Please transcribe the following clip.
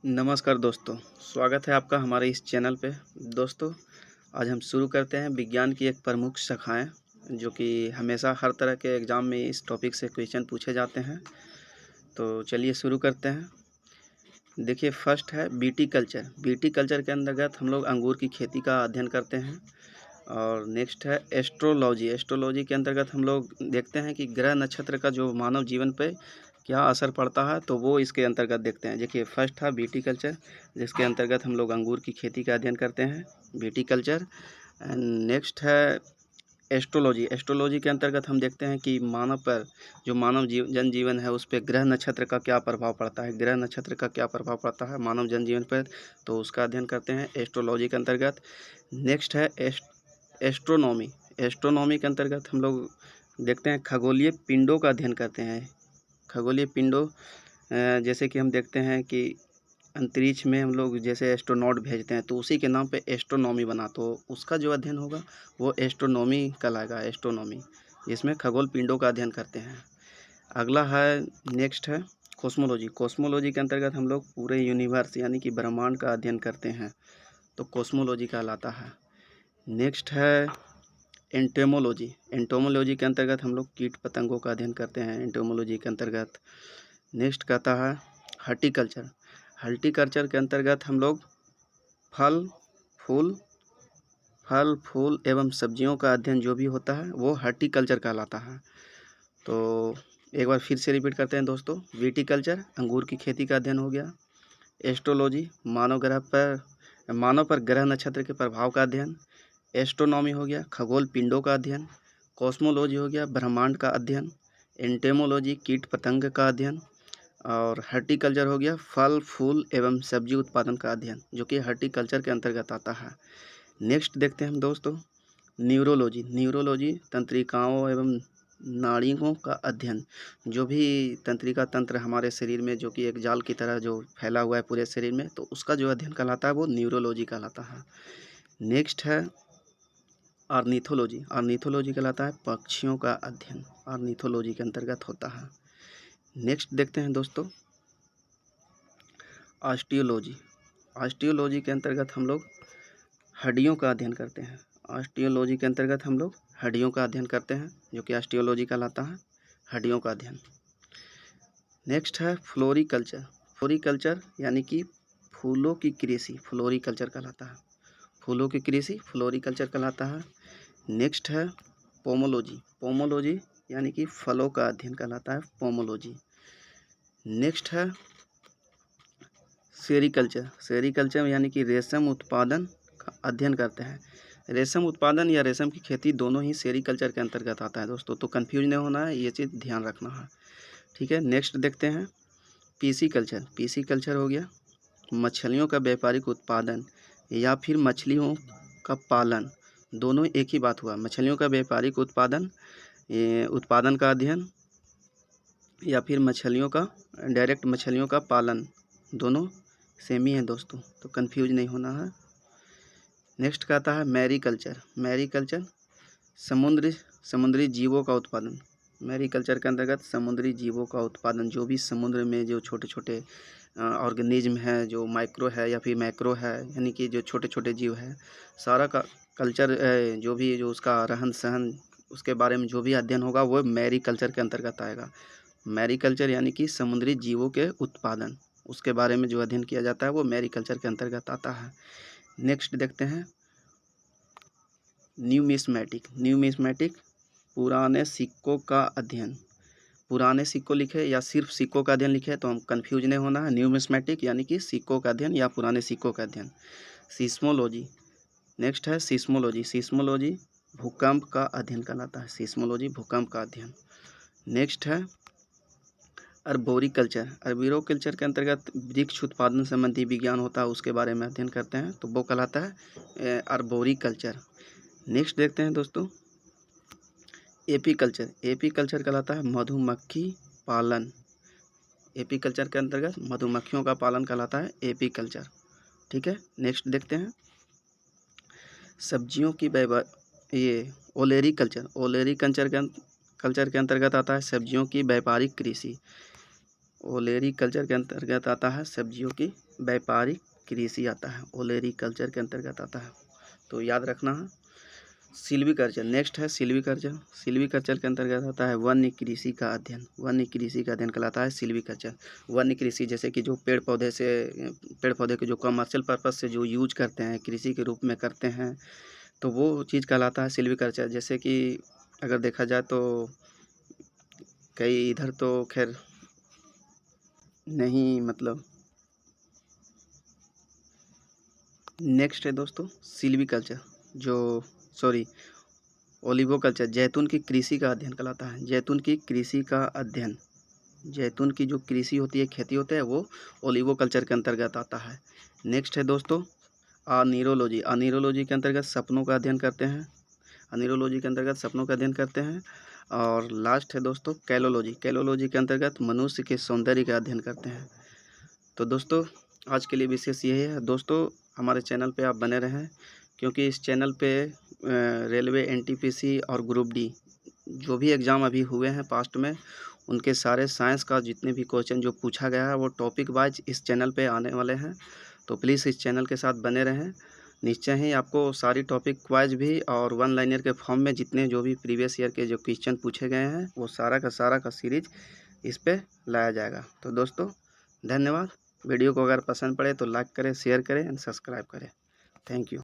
नमस्कार दोस्तों, स्वागत है आपका हमारे इस चैनल पे। दोस्तों, आज हम शुरू करते हैं विज्ञान की एक प्रमुख शाखाएँ, जो कि हमेशा हर तरह के एग्ज़ाम में इस टॉपिक से क्वेश्चन पूछे जाते हैं। तो चलिए शुरू करते हैं। देखिए, फर्स्ट है बीटी कल्चर। बीटी कल्चर के अंतर्गत हम लोग अंगूर की खेती का अध्ययन करते हैं। और नेक्स्ट है एस्ट्रोलॉजी। एस्ट्रोलॉजी के अंतर्गत हम लोग देखते हैं कि ग्रह नक्षत्र का जो मानव जीवन पे क्या असर पड़ता है, तो वो इसके अंतर्गत देखते हैं। देखिए, फर्स्ट था बीटी कल्चर, जिसके अंतर्गत हम लोग अंगूर की खेती का अध्ययन करते हैं, बीटी कल्चर। एंड नेक्स्ट है एस्ट्रोलॉजी। एस्ट्रोलॉजी के अंतर्गत हम देखते हैं कि मानव पर जो मानव जनजीवन है, उस पर ग्रह नक्षत्र का क्या प्रभाव पड़ता है, ग्रह नक्षत्र का क्या प्रभाव पड़ता है मानव जनजीवन पर, तो उसका अध्ययन करते हैं एस्ट्रोलॉजी के अंतर्गत। नेक्स्ट है एस्ट्रोनॉमी। एस्ट्रोनॉमी के अंतर्गत हम लोग देखते हैं खगोलीय पिंडों का अध्ययन करते हैं। खगोलीय पिंडों जैसे कि हम देखते हैं कि अंतरिक्ष में हम लोग जैसे एस्ट्रोनॉट भेजते हैं, तो उसी के नाम पे एस्ट्रोनॉमी बना, तो उसका जो अध्ययन होगा वो एस्ट्रोनॉमी कहलाएगा। एस्ट्रोनॉमी, जिसमें खगोल पिंडों का अध्ययन करते हैं। अगला है, नेक्स्ट है कॉस्मोलॉजी। कॉस्मोलॉजी के अंतर्गत हम लोग पूरे यूनिवर्स यानी कि ब्रह्मांड का अध्ययन करते हैं, तो कॉस्मोलॉजी कहलाता है। नेक्स्ट है एंटोमोलॉजी। एंटोमोलॉजी के अंतर्गत हम लोग कीट पतंगों का अध्ययन करते हैं, एंटोमोलॉजी के अंतर्गत। नेक्स्ट कहता है हॉर्टिकल्चर। हॉर्टिकल्चर के अंतर्गत हम लोग फल फूल एवं सब्जियों का अध्ययन जो भी होता है वो हॉर्टिकल्चर कहलाता है। तो एक बार फिर से रिपीट करते हैं दोस्तों। विटीकल्चर अंगूर की खेती का अध्ययन हो गया। एस्ट्रोलॉजी मानव पर ग्रह नक्षत्र के प्रभाव का अध्ययन। एस्ट्रोनॉमी हो गया खगोल पिंडों का अध्ययन। कॉस्मोलॉजी हो गया ब्रह्मांड का अध्ययन। एंटेमोलॉजी कीट पतंग का अध्ययन। और हॉर्टिकल्चर हो गया फल फूल एवं सब्जी उत्पादन का अध्ययन, जो कि हॉर्टिकल्चर के अंतर्गत आता है। नेक्स्ट देखते हैं हम दोस्तों न्यूरोलॉजी। न्यूरोलॉजी तंत्रिकाओं एवं नाड़ियों का अध्ययन। जो भी तंत्रिका तंत्र हमारे शरीर में जो कि एक जाल की तरह जो फैला हुआ है पूरे शरीर में, तो उसका जो अध्ययन कहलाता है वो न्यूरोलॉजी कहलाता है। नेक्स्ट है ऑर्निथोलॉजी। ऑर्निथोलॉजी कहलाता है पक्षियों का अध्ययन, ऑर्निथोलॉजी के अंतर्गत होता है। नेक्स्ट देखते हैं दोस्तों ऑस्टियोलॉजी। ऑस्टियोलॉजी के अंतर्गत हम लोग हड्डियों का अध्ययन करते हैं। ऑस्टियोलॉजी के अंतर्गत हम लोग हड्डियों का अध्ययन करते हैं, जो कि ऑस्टियोलॉजी कहलाता है, हड्डियों का अध्ययन। नेक्स्ट है फ्लोरिकल्चर। फ्लोरिकल्चर यानी कि फूलों की कृषि, फ्लोरिकल्चर कहलाता है। फूलों की कृषि फ्लोरिकल्चर कहलाता है। नेक्स्ट है पोमोलॉजी। पोमोलॉजी यानी कि फलों का अध्ययन कहलाता है, पोमोलॉजी। नेक्स्ट है सेरीकल्चर। सेरीकल्चर यानी कि रेशम उत्पादन का अध्ययन करते हैं। रेशम उत्पादन या रेशम की खेती दोनों ही सेरीकल्चर के अंतर्गत आता है दोस्तों, तो कंफ्यूज नहीं होना है, ये चीज़ ध्यान रखना है, ठीक है। नेक्स्ट देखते हैं पीसीकल्चर। पीसीकल्चर हो गया मछलियों का व्यापारिक उत्पादन या फिर मछलियों का पालन, दोनों एक ही बात हुआ। मछलियों का व्यापारिक उत्पादन, उत्पादन का अध्ययन, या फिर मछलियों का डायरेक्ट मछलियों का पालन, दोनों सेम ही है दोस्तों, तो कंफ्यूज नहीं होना है। नेक्स्ट का आता है मैरीकल्चर। मैरीकल्चर समुद्री जीवों का उत्पादन। मैरीकल्चर के अंतर्गत समुद्री जीवों का उत्पादन, जो भी समुद्र में जो छोटे छोटे ऑर्गेनिज्म है, जो माइक्रो है या फिर मैक्रो है, यानी कि जो छोटे छोटे जीव है, सारा का कल्चर, जो उसका रहन सहन, उसके बारे में जो भी अध्ययन होगा वो मैरीकल्चर के अंतर्गत आएगा। मैरीकल्चर यानी कि समुद्री जीवों के उत्पादन, उसके बारे में जो अध्ययन किया जाता है वो मैरीकल्चर के अंतर्गत आता है। नेक्स्ट देखते हैं न्यूमिस्मेटिक। न्यूमिस्मेटिक पुराने सिक्कों का अध्ययन। पुराने सिक्कों लिखे या सिर्फ सिक्कों का अध्ययन लिखे तो हम कंफ्यूज नहीं होना है। न्यूमिस्मेटिक यानी कि सिक्कों का अध्ययन या पुराने सिक्कों का अध्ययन। सिस्मोलॉजी। नेक्स्ट है सिस्मोलॉजी। सिस्मोलॉजी भूकंप का अध्ययन कहलाता है, सिस्मोलॉजी भूकंप का अध्ययन। नेक्स्ट है अर्बोरिकल्चर। अर्बोरिकल्चर के अंतर्गत वृक्ष उत्पादन संबंधी विज्ञान होता है, उसके बारे में अध्ययन करते हैं, तो वो कहलाता है अर्बोरिकल्चर। नेक्स्ट देखते हैं दोस्तों एपीकल्चर। एपीकल्चर कहलाता है मधुमक्खी पालन। एपीकल्चर के अंतर्गत मधुमक्खियों का पालन कहलाता है एपीकल्चर, ठीक है। नेक्स्ट देखते हैं सब्जियों की ओलेरीकल्चर। ओलेरीकल्चर के अंतर्गत आता है सब्जियों की व्यापारिक कृषि। ओलेरी कल्चर के अंतर्गत आता है सब्जियों की व्यापारिक कृषि आता है, ओलेरी कल्चर के अंतर्गत आता है, तो याद रखना है। सिल्वीकल्चर नेक्स्ट है सिल्वीकल्चर। सिल्वीकल्चर के अंतर्गत आता है वन्य कृषि का अध्ययन। वन्य कृषि का अध्ययन कहलाता है सिल्वीकल्चर। वन्य कृषि जैसे कि जो पेड़ पौधे के जो कमर्शियल पर्पस से जो यूज करते हैं, कृषि के रूप में करते हैं, तो वो चीज़ कहलाता है सिल्वीकल्चर। जैसे कि अगर देखा जाए तो कई इधर तो खैर नहीं, मतलब नेक्स्ट है दोस्तों सिल्वीकल्चर, जो सॉरी ओलिवोकल्चर, जैतून की कृषि का अध्ययन कहलाता है। जैतून की कृषि का अध्ययन, जैतून की जो कृषि होती है, खेती होता है, वो ओलिवोकल्चर के अंतर्गत आता है। नेक्स्ट है दोस्तों अनीरोलॉजी। अनीरोलॉजी के अंतर्गत सपनों का अध्ययन करते हैं। अनीरोलॉजी के अंतर्गत सपनों का अध्ययन करते हैं। और लास्ट है दोस्तों कैलोलॉजी। कैलोलॉजी के अंतर्गत मनुष्य के सौंदर्य का अध्ययन करते हैं। तो दोस्तों आज के लिए विशेष यही है। दोस्तों हमारे चैनल पे आप बने रहें, क्योंकि इस चैनल पे रेलवे, एनटीपीसी और ग्रुप डी जो भी एग्ज़ाम अभी हुए हैं पास्ट में, उनके सारे साइंस का जितने भी क्वेश्चन जो पूछा गया है वो टॉपिक वाइज इस चैनल पे आने वाले हैं। तो प्लीज़ इस चैनल के साथ बने रहें। निश्चय ही आपको सारी टॉपिक वाइज भी और वन लाइनर के फॉर्म में जितने जो भी प्रीवियस ईयर के जो क्वेश्चन पूछे गए हैं, वो सारा का सीरीज इस पे लाया जाएगा। तो दोस्तों धन्यवाद। वीडियो को अगर पसंद पड़े तो लाइक करें, शेयर करें एंड सब्सक्राइब करें। Thank you.